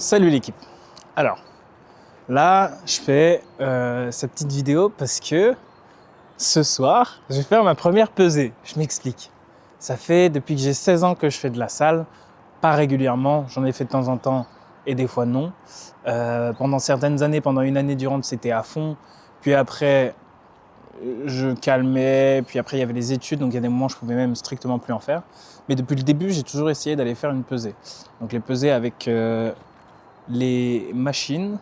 Salut l'équipe. Alors, là, je fais cette petite vidéo parce que ce soir, je vais faire ma première pesée. Je m'explique. Ça fait depuis que j'ai 16 ans que je fais de la salle, pas régulièrement, j'en ai fait de temps en temps et des fois non. Pendant certaines années, pendant une année durante, c'était à fond. Puis après, je calmais, puis après il y avait les études, donc il y a des moments où je pouvais même strictement plus en faire. Mais depuis le début, j'ai toujours essayé d'aller faire une pesée. Donc les pesées avec les machines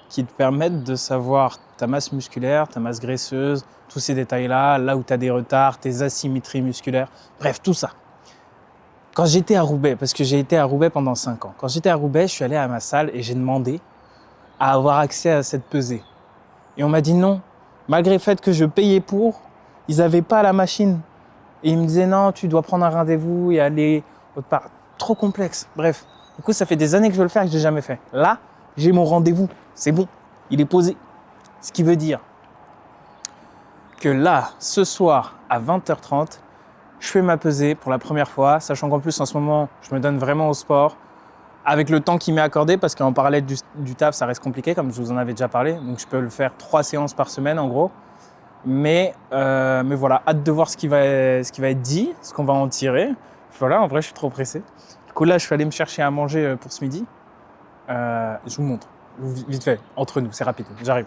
qui te permettent de savoir ta masse musculaire, ta masse graisseuse, tous ces détails-là, là où tu as des retards, tes asymétries musculaires, bref, tout ça. Quand j'étais à Roubaix, parce que j'ai été à Roubaix pendant 5 ans, quand j'étais à Roubaix, je suis allé à ma salle et j'ai demandé à avoir accès à cette pesée. Et on m'a dit non, malgré le fait que je payais pour, ils n'avaient pas la machine. Et ils me disaient non, tu dois prendre un rendez-vous et aller autre part. Trop complexe, bref. Du coup, ça fait des années que je veux le faire et que je l'ai jamais fait. Là, j'ai mon rendez-vous, c'est bon, il est posé. Ce qui veut dire que là, ce soir, à 20h30, je fais ma pesée pour la première fois, sachant qu'en plus, en ce moment, je me donne vraiment au sport, avec le temps qui m'est accordé, parce qu'en parallèle du taf, ça reste compliqué, comme je vous en avais déjà parlé. Donc, je peux le faire 3 séances par semaine, en gros. Mais voilà, hâte de voir ce qui va être dit, ce qu'on va en tirer. Voilà, en vrai, je suis trop pressé. Du coup, là, je suis allé me chercher à manger pour ce midi. Je vous montre, vite fait, entre nous, c'est rapide, j'arrive.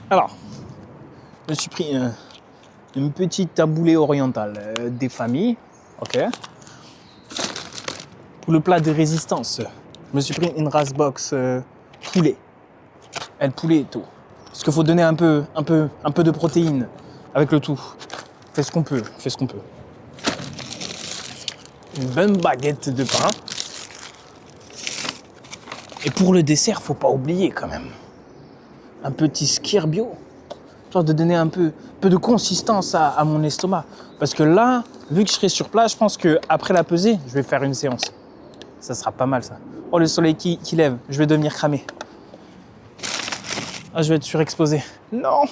Alors, je me suis pris une petite taboulée orientale des familles, ok. Pour le plat de résistance, je me suis pris une race box poulet. Elle poulet et tout. Parce qu'il faut donner un peu de protéines avec le tout. Fais ce qu'on peut. Une bonne baguette de pain. Et pour le dessert, faut pas oublier quand même un petit skyr bio, histoire de donner un peu de consistance à mon estomac. Parce que là, vu que je serai sur place, je pense qu'après la pesée, je vais faire une séance. Ça sera pas mal ça. Oh, le soleil qui lève, je vais devenir cramé. Ah, je vais être surexposé. Non,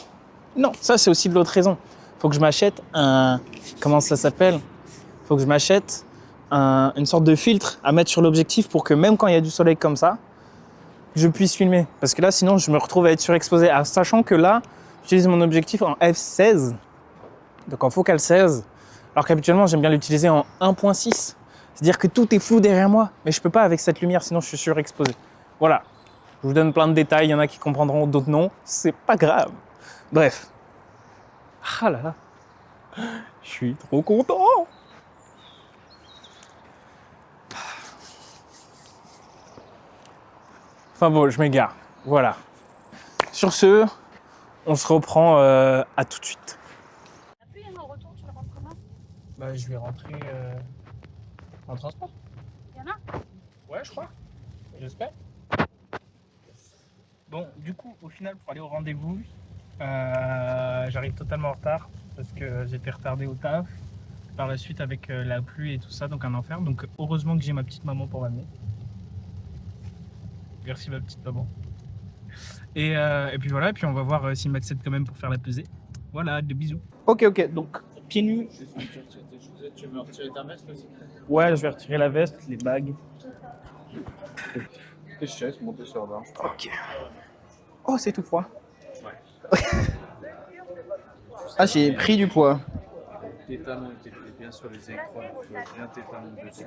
ça c'est aussi de l'autre raison. Faut que je m'achète un... Comment ça s'appelle ? Faut que je m'achète une sorte de filtre à mettre sur l'objectif pour que même quand il y a du soleil comme ça, je puisse filmer. Parce que là, sinon, je me retrouve à être surexposé. Sachant que là, j'utilise mon objectif en f16, donc en focal 16, alors qu'habituellement, j'aime bien l'utiliser en 1.6. C'est-à-dire que tout est flou derrière moi, mais je peux pas avec cette lumière, sinon je suis surexposé. Voilà. Je vous donne plein de détails, il y en a qui comprendront, d'autres non. C'est pas grave. Bref. Ah là là. Je suis trop content. Enfin bon, je m'égare. Voilà. Sur ce, on se reprend à tout de suite. T'as pu y aller en retour, tu le rentres comment? Bah, je vais rentrer en transport. Y'en a? Ouais, je crois. J'espère. Bon, du coup, au final, pour aller au rendez-vous, j'arrive totalement en retard parce que j'étais retardé au taf. Par la suite, avec la pluie et tout ça, donc un enfer. Donc, heureusement que j'ai ma petite maman pour m'amener. Merci, ma petite maman. Et puis voilà, et puis on va voir s'il m'accepte quand même pour faire la pesée. Voilà, des bisous. Ok, donc pieds nus. Tu veux retirer ta veste aussi? Ouais, je vais retirer la veste, les bagues. Tes chaises, monter sur là. Ok. Oh, c'est tout froid. Ouais. Ah, j'ai pris du poids. Tes talons étaient bien sur les écrans, bien tes talons dessus.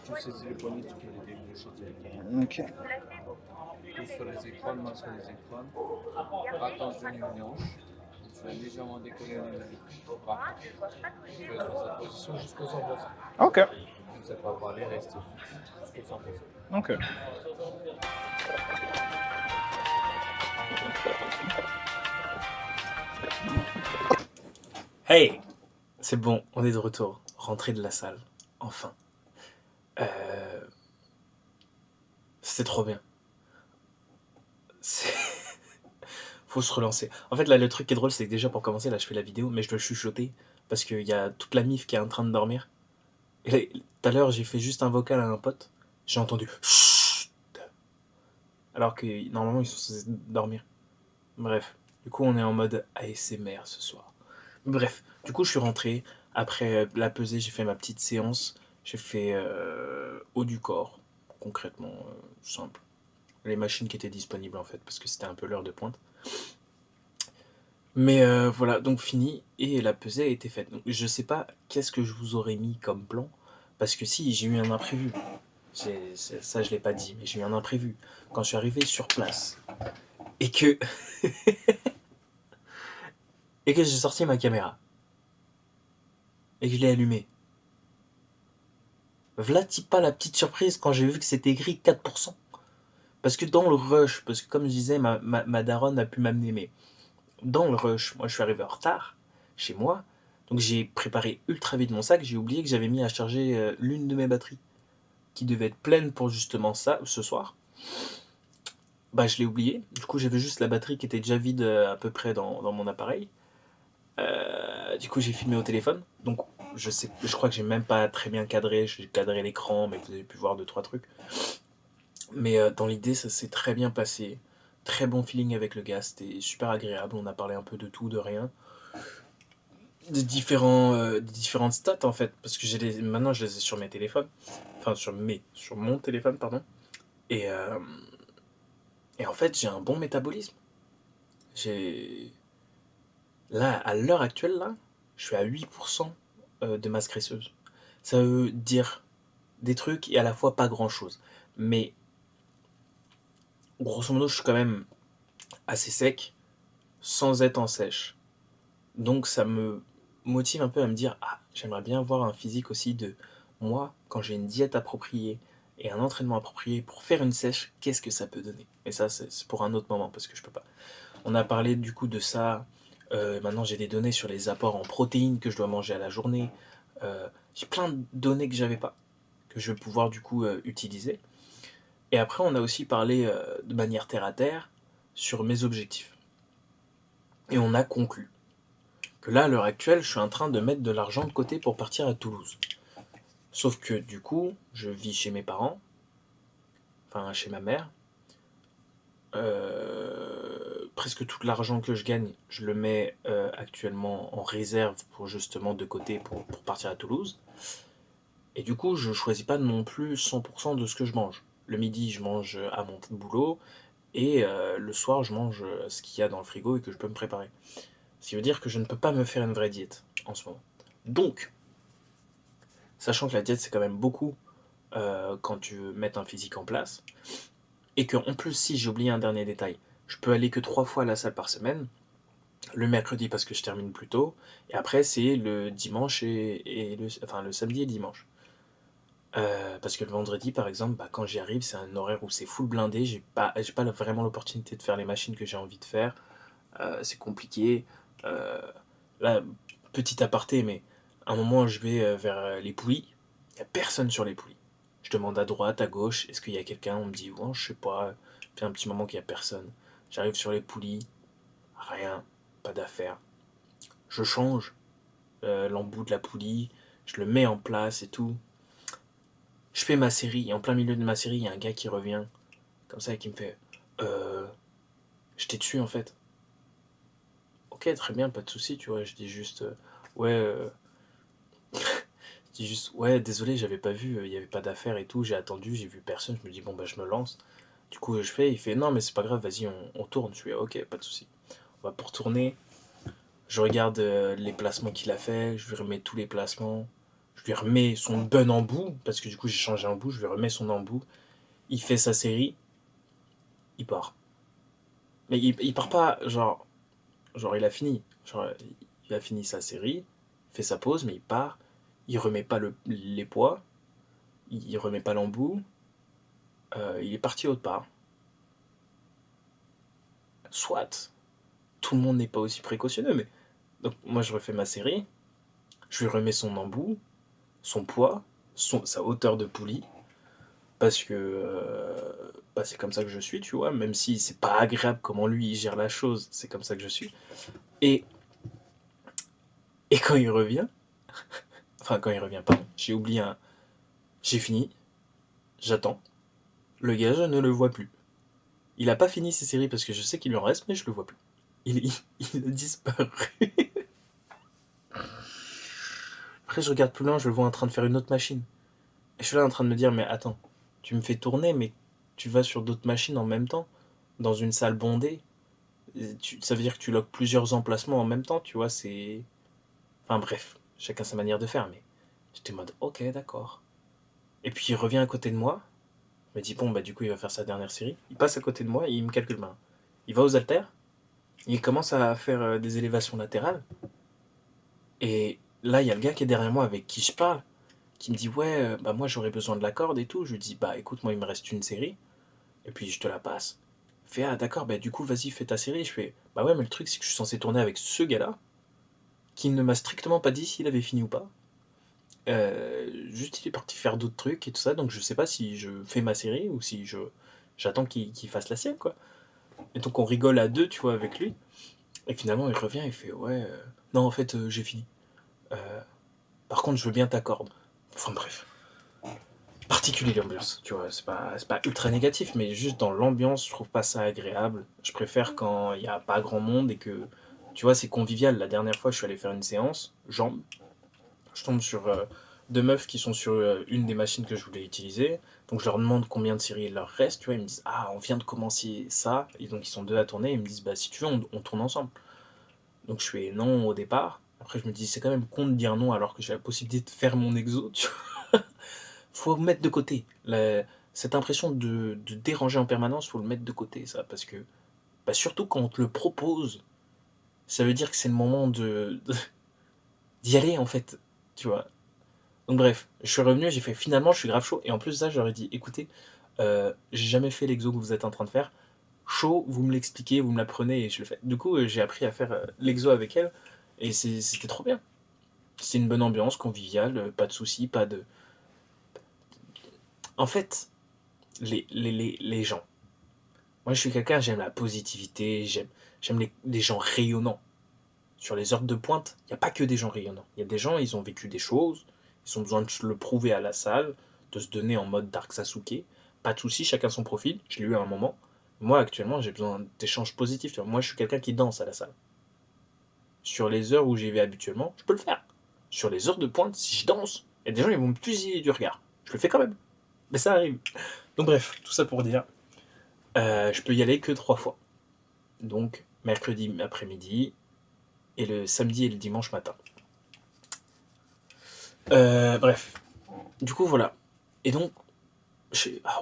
Tu saisis les poignets, tu peux les déboucher directement. Ok. Pousse sur les écrans, main sur les écrans. Attention aux hanches. Tu vas légèrement décoller au niveau du cou. Parfait. Tu peux être dans cette position jusqu'au 100%. Ok. Comme ça, pas parler, rester fixe jusqu'au 100%. Ok. Hey, c'est bon, on est de retour. Rentrée de la salle, enfin. C'était trop bien. Faut se relancer. En fait, là, le truc qui est drôle, c'est que déjà, pour commencer, là, je fais la vidéo, mais je dois chuchoter parce qu'il y a toute la mif qui est en train de dormir. Et là, tout à l'heure, j'ai fait juste un vocal à un pote. J'ai entendu chut, alors que normalement, ils sont censés dormir. Bref, du coup, on est en mode ASMR ce soir. Bref, du coup, je suis rentré. Après la pesée, j'ai fait ma petite séance. J'ai fait haut du corps, concrètement, simple. Les machines qui étaient disponibles en fait, parce que c'était un peu l'heure de pointe. Mais voilà, donc fini, et la pesée a été faite. Donc, je sais pas qu'est-ce que je vous aurais mis comme plan, parce que si, j'ai eu un imprévu. Ça, je l'ai pas dit, mais j'ai eu un imprévu. Quand je suis arrivé sur place, et que, et que j'ai sorti ma caméra, et que je l'ai allumée. V'là pas la petite surprise quand j'ai vu que c'était écrit 4%. Parce que dans le rush, parce que comme je disais, ma daronne a pu m'amener, mais dans le rush, moi je suis arrivé en retard chez moi, donc j'ai préparé ultra vite mon sac, j'ai oublié que j'avais mis à charger l'une de mes batteries, qui devait être pleine pour justement ça, ce soir. Bah je l'ai oublié, du coup j'avais juste la batterie qui était déjà vide à peu près dans mon appareil. Du coup j'ai filmé au téléphone, donc je crois que j'ai même pas très bien cadré, j'ai cadré l'écran, mais vous avez pu voir deux trois trucs. Mais dans l'idée, ça s'est très bien passé. Très bon feeling avec le gars, c'était super agréable. On a parlé un peu de tout, de rien. Des différentes stats en fait, parce que maintenant je les ai sur mes téléphones. Enfin, sur mon téléphone, pardon. Et, euh, et en fait, j'ai un bon métabolisme. J'ai. Là, à l'heure actuelle, là, je suis à 8% de masse graisseuse. Ça veut dire des trucs et à la fois pas grand chose. Mais grosso modo, je suis quand même assez sec sans être en sèche. Donc ça me motive un peu à me dire ah, j'aimerais bien avoir un physique aussi de moi, quand j'ai une diète appropriée et un entraînement approprié pour faire une sèche, qu'est-ce que ça peut donner. Et ça, c'est pour un autre moment parce que je peux pas. On a parlé du coup de ça. Maintenant, j'ai des données sur les apports en protéines que je dois manger à la journée. J'ai plein de données que j'avais pas, que je vais pouvoir du coup utiliser. Et après, on a aussi parlé de manière terre à terre sur mes objectifs. Et on a conclu que là, à l'heure actuelle, je suis en train de mettre de l'argent de côté pour partir à Toulouse. Sauf que du coup, je vis chez mes parents, enfin chez ma mère. Presque tout l'argent que je gagne, je le mets actuellement en réserve pour justement de côté pour partir à Toulouse. Et du coup, je choisis pas non plus 100% de ce que je mange. Le midi, je mange à mon boulot, et le soir, je mange ce qu'il y a dans le frigo et que je peux me préparer. Ce qui veut dire que je ne peux pas me faire une vraie diète en ce moment. Donc, sachant que la diète, c'est quand même beaucoup quand tu veux mettre un physique en place, et qu'en plus, si j'ai oublié un dernier détail, je peux aller que 3 fois à la salle par semaine, le mercredi parce que je termine plus tôt, et après c'est le dimanche enfin le samedi et dimanche. Parce que le vendredi, par exemple, bah, quand j'y arrive, c'est un horaire où c'est full blindé, j'ai pas vraiment l'opportunité de faire les machines que j'ai envie de faire, c'est compliqué. Euh, Là, petit aparté, mais à un moment, je vais vers les poulies, il n'y a personne sur les poulies. Je demande à droite, à gauche, est-ce qu'il y a quelqu'un? On me dit, ouais, je sais pas. Puis un petit moment qu'il n'y a personne. J'arrive sur les poulies, rien, pas d'affaire. Je change l'embout de la poulie, je le mets en place et tout. Je fais ma série, et en plein milieu de ma série, il y a un gars qui revient, comme ça, et qui me fait Euh. Je t'ai tué en fait. Ok, très bien, pas de souci, tu vois. Je dis juste Ouais. Je dis juste Ouais, désolé, j'avais pas vu, il y avait pas d'affaire et tout. J'ai attendu, j'ai vu personne. Je me dis bon, bah, je me lance. Du coup, je fais. Il fait non, mais c'est pas grave, vas-y, on tourne. Je fais ok, pas de souci. On va pour tourner. Je regarde les placements qu'il a fait. Je lui remets tous les placements. Je lui remets son bon embout, parce que du coup, j'ai changé un embout. Je lui remets son embout. Il fait sa série. Il part. Mais il part pas, genre, il a fini. Genre, il a fini sa série, fait sa pause, mais il part. Il remet pas les poids, il remet pas l'embout, il est parti autre part. Soit, tout le monde n'est pas aussi précautionneux, mais. Donc, moi, je refais ma série, je lui remets son embout, son poids, sa hauteur de poulie, parce que. Bah, c'est comme ça que je suis, tu vois, même si c'est pas agréable comment lui il gère la chose, c'est comme ça que je suis. Et, et quand il revient, enfin, quand il revient, pardon, j'ai oublié un. J'ai fini, j'attends. Le gars, je ne le vois plus. Il a pas fini ses séries parce que je sais qu'il lui en reste, mais je le vois plus. Il a disparu. Après, je regarde plus loin, je le vois en train de faire une autre machine. Et je suis là en train de me dire, mais attends, tu me fais tourner, mais tu vas sur d'autres machines en même temps, dans une salle bondée. Ça veut dire que tu logs plusieurs emplacements en même temps, tu vois, c'est... Enfin bref, chacun sa manière de faire, mais j'étais en mode, ok, d'accord. Et puis il revient à côté de moi, il me dit, bon, bah du coup, il va faire sa dernière série. Il passe à côté de moi et il me calcule main. Il va aux haltères, il commence à faire des élévations latérales, et là, il y a le gars qui est derrière moi avec qui je parle, qui me dit, ouais, bah moi j'aurais besoin de la corde et tout. Je lui dis, bah écoute, moi il me reste une série, et puis je te la passe. Il fait, ah d'accord, bah du coup, vas-y, fais ta série. Je fais, bah ouais, mais le truc, c'est que je suis censé tourner avec ce gars-là, qui ne m'a strictement pas dit s'il avait fini ou pas. Juste, il est parti faire d'autres trucs et tout ça, donc je sais pas si je fais ma série ou si j'attends qu'il fasse la sienne, quoi. Et donc on rigole à deux, tu vois, avec lui. Et finalement, il revient et fait, ouais, non, en fait, j'ai fini. Euh, Par contre, je veux bien ta corde. Enfin bref. Particulier l'ambiance, tu vois, c'est pas ultra négatif, mais juste dans l'ambiance, je trouve pas ça agréable. Je préfère quand il y a pas grand monde et que, tu vois, c'est convivial. La dernière fois, je suis allé faire une séance, jambes, je tombe sur deux meufs qui sont sur une des machines que je voulais utiliser. Donc je leur demande combien de séries il leur reste, tu vois, ils me disent, ah, on vient de commencer ça, et donc ils sont deux à tourner, ils me disent, bah si tu veux, on tourne ensemble. Donc je fais non au départ. Après, je me dis, c'est quand même con de dire non alors que j'ai la possibilité de faire mon exo, tu vois. Faut mettre de côté. Cette impression de déranger en permanence, faut le mettre de côté, ça. Parce que, bah, surtout quand on te le propose, ça veut dire que c'est le moment d'y aller, en fait. Tu vois. Donc, bref, je suis revenu, j'ai fait finalement, je suis grave chaud. Et en plus de ça, j'aurais dit, écoutez, j'ai jamais fait l'exo que vous êtes en train de faire. Chaud, vous me l'expliquez, vous me l'apprenez et je le fais. Du coup, j'ai appris à faire l'exo avec elle. Et c'était trop bien. C'est une bonne ambiance, conviviale, pas de soucis, pas de. En fait, les gens. Moi, je suis quelqu'un, j'aime la positivité, j'aime les gens rayonnants. Sur les heures de pointe, il n'y a pas que des gens rayonnants. Il y a des gens, ils ont vécu des choses, ils ont besoin de se le prouver à la salle, de se donner en mode Dark Sasuke. Pas de soucis, chacun son profil, je l'ai eu à un moment. Moi, actuellement, j'ai besoin d'échanges positifs. Tu vois. Moi, je suis quelqu'un qui danse à la salle. Sur les heures où j'y vais habituellement, je peux le faire. Sur les heures de pointe, si je danse, il y a des gens, ils vont me fusiller du regard. Je le fais quand même. Mais ça arrive. Donc bref, tout ça pour dire, je peux y aller que 3 fois. Donc mercredi après-midi et le samedi et le dimanche matin. Bref, du coup voilà. Et donc,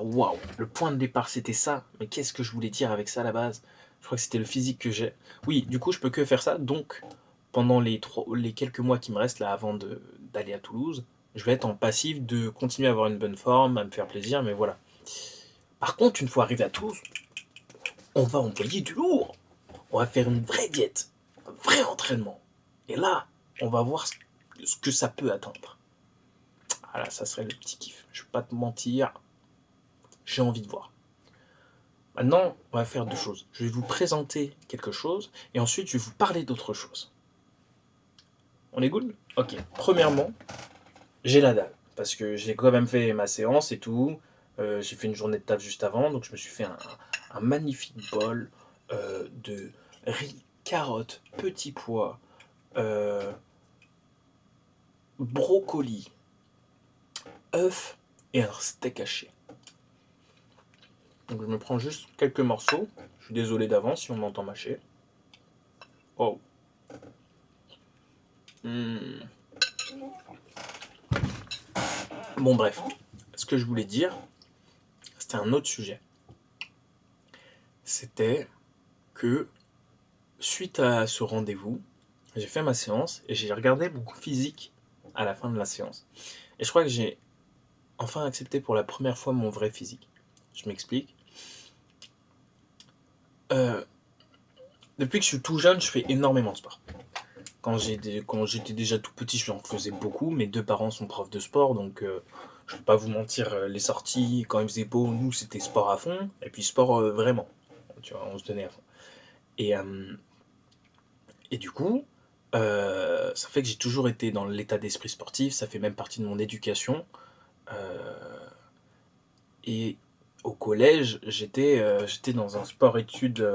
waouh, le point de départ c'était ça. Mais qu'est-ce que je voulais dire avec ça à la base? Je crois que c'était le physique que j'ai. Oui, du coup je peux que faire ça. Donc pendant les quelques mois qui me restent là avant d'aller à Toulouse, je vais être en passif de continuer à avoir une bonne forme, à me faire plaisir, mais voilà. Par contre, une fois arrivé à Toulouse, on va envoyer du lourd. On va faire une vraie diète, un vrai entraînement. Et là, on va voir ce que ça peut attendre. Voilà, ça serait le petit kiff. Je vais pas te mentir, j'ai envie de voir. Maintenant, on va faire deux choses. Je vais vous présenter quelque chose et ensuite je vais vous parler d'autre chose. On est good? Ok. Premièrement, j'ai la dalle parce que j'ai quand même fait ma séance et tout. J'ai fait une journée de taf juste avant, donc je me suis fait un magnifique bol de riz, carottes, petits pois, brocoli, œufs et un steak haché. Donc je me prends juste quelques morceaux. Je suis désolé d'avance si on m'entend mâcher. Oh. Bon bref, ce que je voulais dire, c'était un autre sujet. C'était que suite à ce rendez-vous, j'ai fait ma séance et j'ai regardé mon physique à la fin de la séance. Et je crois que j'ai enfin accepté pour la première fois mon vrai physique. Je m'explique. Depuis que je suis tout jeune, je fais énormément de sport. Quand j'étais déjà tout petit, j'en faisais beaucoup. Mes deux parents sont profs de sport, donc je ne vais pas vous mentir, les sorties, quand il faisait beau, nous, c'était sport à fond. Et puis sport vraiment. Tu vois, on se donnait à fond. Et, et du coup, ça fait que j'ai toujours été dans l'état d'esprit sportif. Ça fait même partie de mon éducation. Et au collège, j'étais dans un sport-études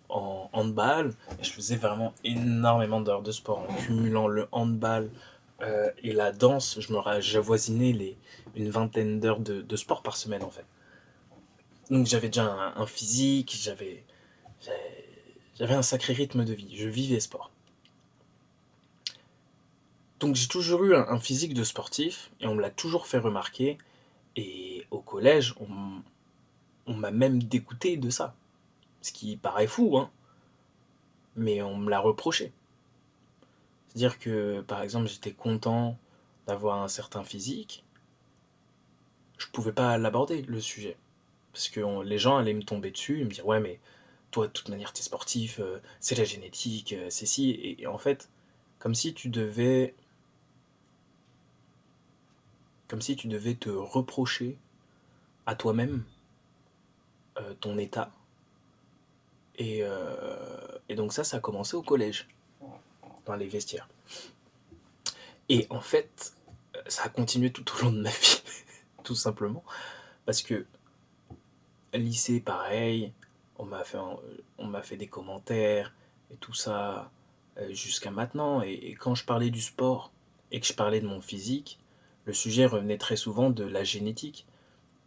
en handball et je faisais vraiment énormément d'heures de sport. En cumulant le handball et la danse, j'avoisinais une vingtaine d'heures de sport par semaine en fait. Donc j'avais déjà un physique, j'avais un sacré rythme de vie, je vivais sport. Donc j'ai toujours eu un physique de sportif et on me l'a toujours fait remarquer. Et au collège, on m'a même dégoûté de ça. Ce qui paraît fou, hein, mais on me l'a reproché. C'est-à-dire que, par exemple, j'étais content d'avoir un certain physique, je pouvais pas l'aborder, le sujet. Parce que les gens allaient me tomber dessus et me dire, ouais, mais toi, de toute manière, t'es sportif, c'est la génétique, c'est si. Et en fait, comme si tu devais, comme si tu devais te reprocher à toi-même ton état. Et donc ça a commencé au collège, dans les vestiaires. Et en fait, ça a continué tout au long de ma vie, tout simplement. Parce que lycée, pareil, on m'a fait des commentaires et tout ça jusqu'à maintenant. Et quand je parlais du sport et que je parlais de mon physique, le sujet revenait très souvent de la génétique.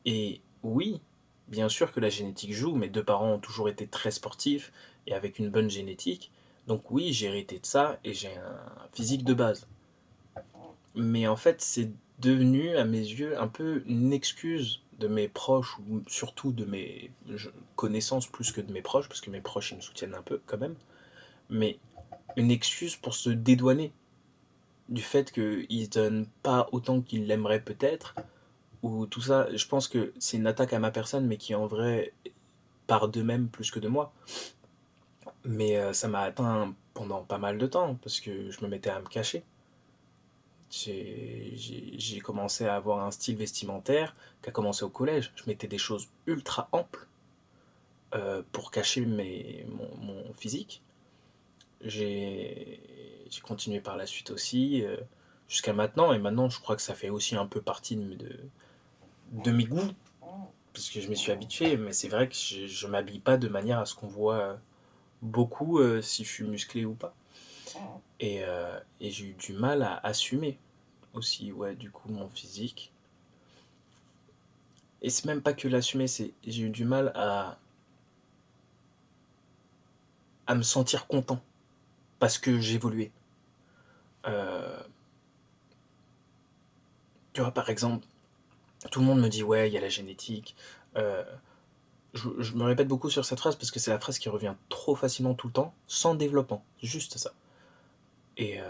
Et oui, bien sûr que la génétique joue, mes deux parents ont toujours été très sportifs et avec une bonne génétique. Donc oui, j'ai hérité de ça et j'ai un physique de base. Mais en fait, c'est devenu, à mes yeux, un peu une excuse de mes proches, ou surtout de mes connaissances plus que de mes proches, parce que mes proches, ils me soutiennent un peu quand même, mais une excuse pour se dédouaner du fait qu'ils donnent pas autant qu'ils l'aimeraient peut-être, ou tout ça. Je pense que c'est une attaque à ma personne, mais qui en vrai part d'eux-mêmes plus que de moi. Mais ça m'a atteint pendant pas mal de temps, parce que je me mettais à me cacher. J'ai commencé à avoir un style vestimentaire qui a commencé au collège. Je mettais des choses ultra amples pour cacher mon physique. J'ai continué par la suite aussi, jusqu'à maintenant. Et maintenant, je crois que ça fait aussi un peu partie de mes goûts, parce que je m'y suis habitué. Mais c'est vrai que je m'habille pas de manière à ce qu'on voit beaucoup si je suis musclé ou pas. Et j'ai eu du mal à assumer aussi, ouais, du coup, mon physique. Et c'est même pas que l'assumer, c'est j'ai eu du mal à me sentir content parce que j'évoluais. Euh, Tu vois, par exemple, tout le monde me dit ouais, il y a la génétique. Euh, je me répète beaucoup sur cette phrase parce que c'est la phrase qui revient trop facilement tout le temps, sans développement, juste ça. Et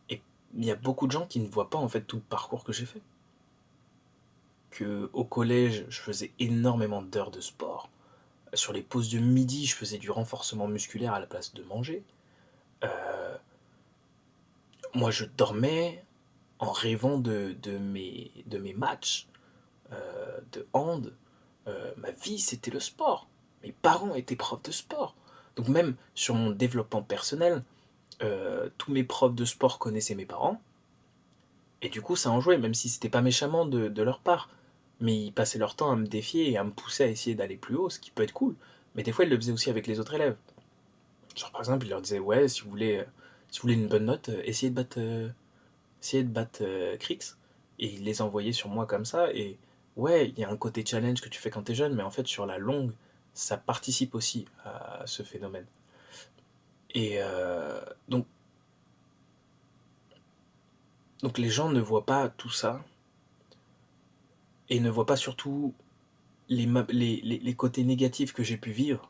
et il y a beaucoup de gens qui ne voient pas en fait tout le parcours que j'ai fait. Que au collège, je faisais énormément d'heures de sport. Sur les pauses de midi, je faisais du renforcement musculaire à la place de manger. Euh, Moi, je dormais en rêvant de mes matchs de hand. Ma vie, c'était le sport. Mes parents étaient profs de sport. Donc même sur mon développement personnel, tous mes profs de sport connaissaient mes parents. Et du coup, ça en jouait, même si c'était pas méchamment de leur part. Mais ils passaient leur temps à me défier et à me pousser à essayer d'aller plus haut, ce qui peut être cool. Mais des fois, ils le faisaient aussi avec les autres élèves. Genre, par exemple, ils leur disaient, ouais, si vous voulez une bonne note, essayez de battre Crix. Et ils les envoyaient sur moi comme ça. Et ouais, il y a un côté challenge que tu fais quand t'es jeune, mais en fait, sur la longue, ça participe aussi à ce phénomène. Et donc les gens ne voient pas tout ça et ne voient pas surtout les côtés négatifs que j'ai pu vivre.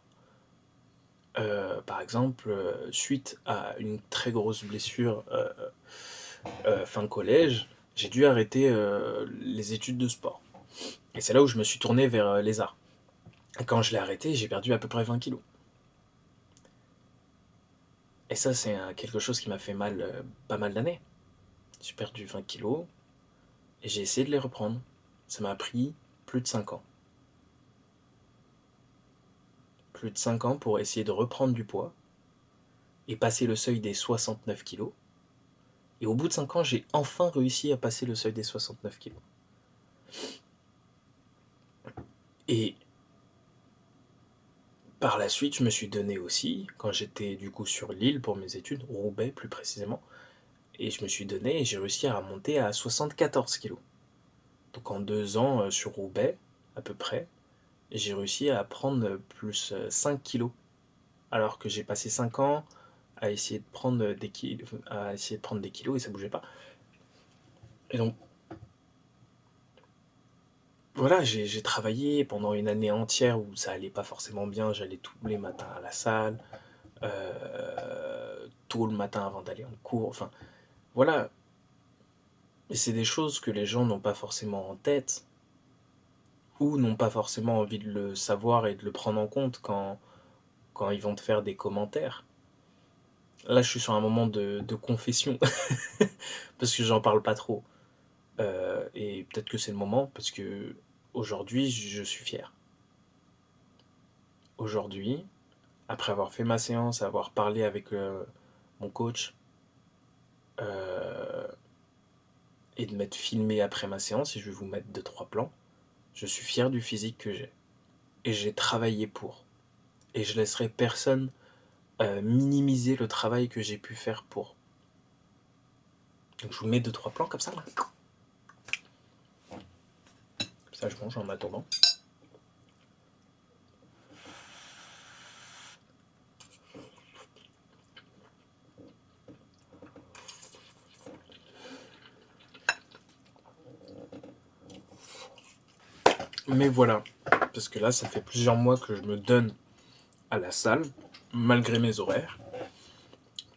Par exemple, suite à une très grosse blessure fin collège, j'ai dû arrêter les études de sport. Et c'est là où je me suis tourné vers les arts. Et quand je l'ai arrêté, j'ai perdu à peu près 20 kilos. Et ça, c'est quelque chose qui m'a fait mal pas mal d'années. J'ai perdu 20 kilos et j'ai essayé de les reprendre. Ça m'a pris plus de 5 ans. Plus de 5 ans pour essayer de reprendre du poids et passer le seuil des 69 kilos. Et au bout de 5 ans, j'ai enfin réussi à passer le seuil des 69 kilos. Et par la suite, je me suis donné aussi, quand j'étais du coup sur l'île pour mes études, Roubaix plus précisément, et je me suis donné et j'ai réussi à remonter à 74 kilos. Donc en 2 ans sur Roubaix, à peu près, j'ai réussi à prendre plus 5 kilos. Alors que j'ai passé 5 ans à essayer de prendre des kilos et ça bougeait pas. Et donc voilà, j'ai travaillé pendant une année entière où ça allait pas forcément bien. J'allais tous les matins à la salle, tôt le matin avant d'aller en cours. Enfin, voilà. Et c'est des choses que les gens n'ont pas forcément en tête ou n'ont pas forcément envie de le savoir et de le prendre en compte quand ils vont te faire des commentaires. Là, je suis sur un moment de confession parce que j'en parle pas trop. Et peut-être que c'est le moment parce que aujourd'hui, je suis fier. Aujourd'hui, après avoir fait ma séance, avoir parlé avec mon coach euh, et de m'être filmé après ma séance, et je vais vous mettre 2-3 plans, je suis fier du physique que j'ai. Et j'ai travaillé pour. Et je laisserai personne minimiser le travail que j'ai pu faire pour. Donc je vous mets 2-3 plans comme ça, là. Ça, je mange en attendant. Mais voilà, parce que là, ça fait plusieurs mois que je me donne à la salle, malgré mes horaires,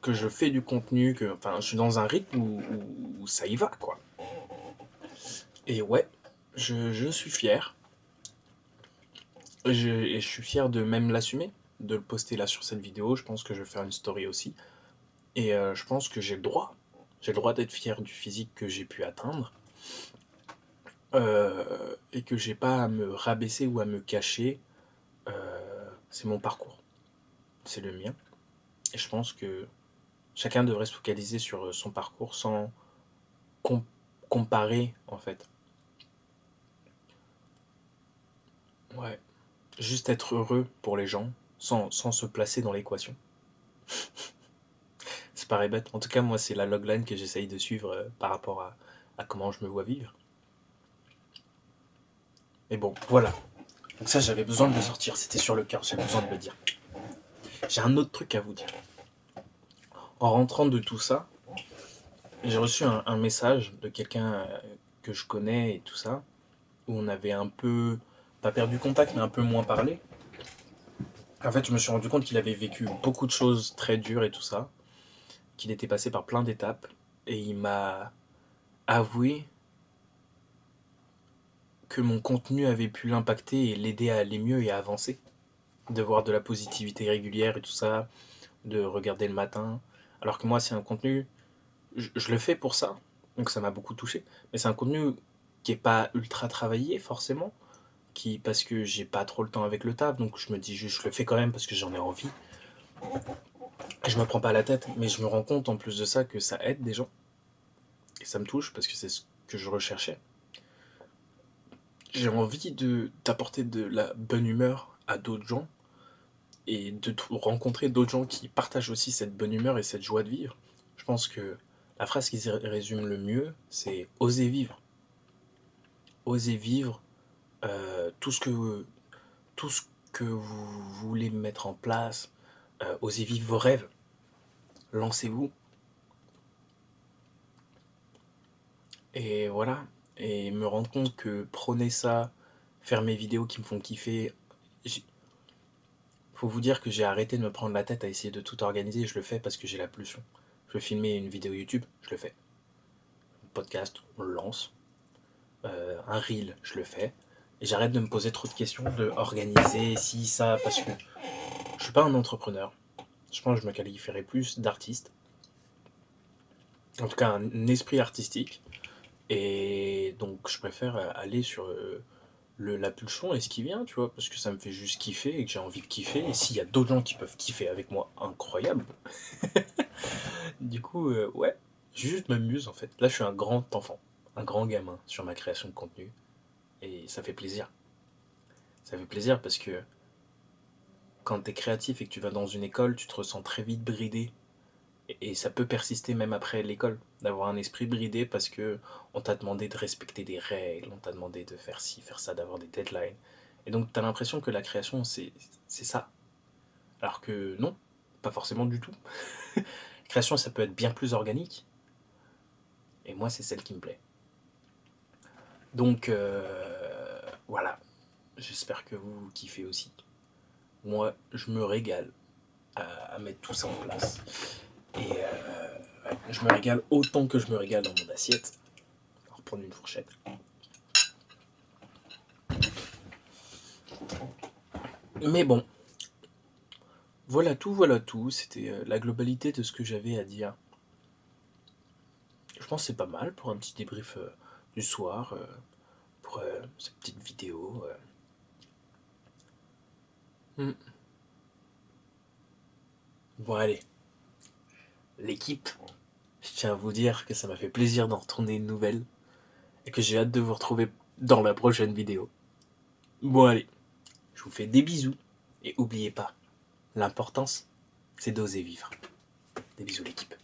que je fais du contenu, enfin, je suis dans un rythme où ça y va, quoi. Et ouais, je suis fier. Et je suis fier de même l'assumer, de le poster là sur cette vidéo. Je pense que je vais faire une story aussi. Et je pense que j'ai le droit. J'ai le droit d'être fier du physique que j'ai pu atteindre. Et que j'ai pas à me rabaisser ou à me cacher. C'est mon parcours. C'est le mien. Et je pense que chacun devrait se focaliser sur son parcours sans comparer, en fait. Ouais. Juste être heureux pour les gens, sans se placer dans l'équation. Ça paraît bête. En tout cas, moi, c'est la logline que j'essaye de suivre par rapport à comment je me vois vivre. Mais bon, voilà. Donc ça, j'avais besoin de le sortir. C'était sur le cœur, j'avais besoin de le dire. J'ai un autre truc à vous dire. En rentrant de tout ça, j'ai reçu un message de quelqu'un que je connais et tout ça, où on avait un peu, pas perdu contact, mais un peu moins parlé. En fait, je me suis rendu compte qu'il avait vécu beaucoup de choses très dures et tout ça, qu'il était passé par plein d'étapes, et il m'a avoué que mon contenu avait pu l'impacter et l'aider à aller mieux et à avancer. De voir de la positivité régulière et tout ça, de regarder le matin. Alors que moi, c'est un contenu, je le fais pour ça, donc ça m'a beaucoup touché, mais c'est un contenu qui est pas ultra travaillé forcément, parce que j'ai pas trop le temps avec le taf, donc je me dis juste, je le fais quand même parce que j'en ai envie. Et je me prends pas la tête, mais je me rends compte en plus de ça que ça aide des gens. Et ça me touche parce que c'est ce que je recherchais. J'ai envie d'apporter de la bonne humeur à d'autres gens et de rencontrer d'autres gens qui partagent aussi cette bonne humeur et cette joie de vivre. Je pense que la phrase qui résume le mieux, c'est oser vivre. Oser vivre tout ce que vous voulez mettre en place. Osez vivre vos rêves. Lancez-vous. Et voilà. Et me rendre compte que prôner ça, faire mes vidéos qui me font kiffer. Faut vous dire que j'ai arrêté de me prendre la tête à essayer de tout organiser et je le fais parce que j'ai la pulsion. Je veux filmer une vidéo YouTube, je le fais. Un podcast, on le lance. Un reel, je le fais. Et j'arrête de me poser trop de questions, de organiser, si, ça, parce que je suis pas un entrepreneur. Je pense que je me qualifierais plus d'artiste. En tout cas, un esprit artistique. Et donc, je préfère aller sur la pulsion et ce qui vient, tu vois, parce que ça me fait juste kiffer et que j'ai envie de kiffer. Et s'il y a d'autres gens qui peuvent kiffer avec moi, incroyable. Du coup, ouais, juste m'amuse en fait. Là, je suis un grand enfant, un grand gamin sur ma création de contenu. Et ça fait plaisir. Ça fait plaisir parce que quand tu es créatif et que tu vas dans une école, tu te ressens très vite bridé. Et ça peut persister même après l'école, d'avoir un esprit bridé parce que on t'a demandé de respecter des règles, on t'a demandé de faire ci, faire ça, d'avoir des deadlines. Et donc tu as l'impression que la création, c'est ça. Alors que non, pas forcément du tout. La création, ça peut être bien plus organique. Et moi, c'est celle qui me plaît. Donc voilà, j'espère que vous kiffez aussi. Moi, je me régale à mettre tout ça en place. Et ouais, je me régale autant que je me régale dans mon assiette. On va reprendre une fourchette. Mais bon, voilà tout. C'était la globalité de ce que j'avais à dire. Je pense que c'est pas mal pour un petit débrief du soir, pour cette petite vidéo. Bon, allez, l'équipe, je tiens à vous dire que ça m'a fait plaisir d'en retourner une nouvelle et que j'ai hâte de vous retrouver dans la prochaine vidéo. Bon, allez, je vous fais des bisous et n'oubliez pas, l'importance, c'est d'oser vivre. Des bisous l'équipe.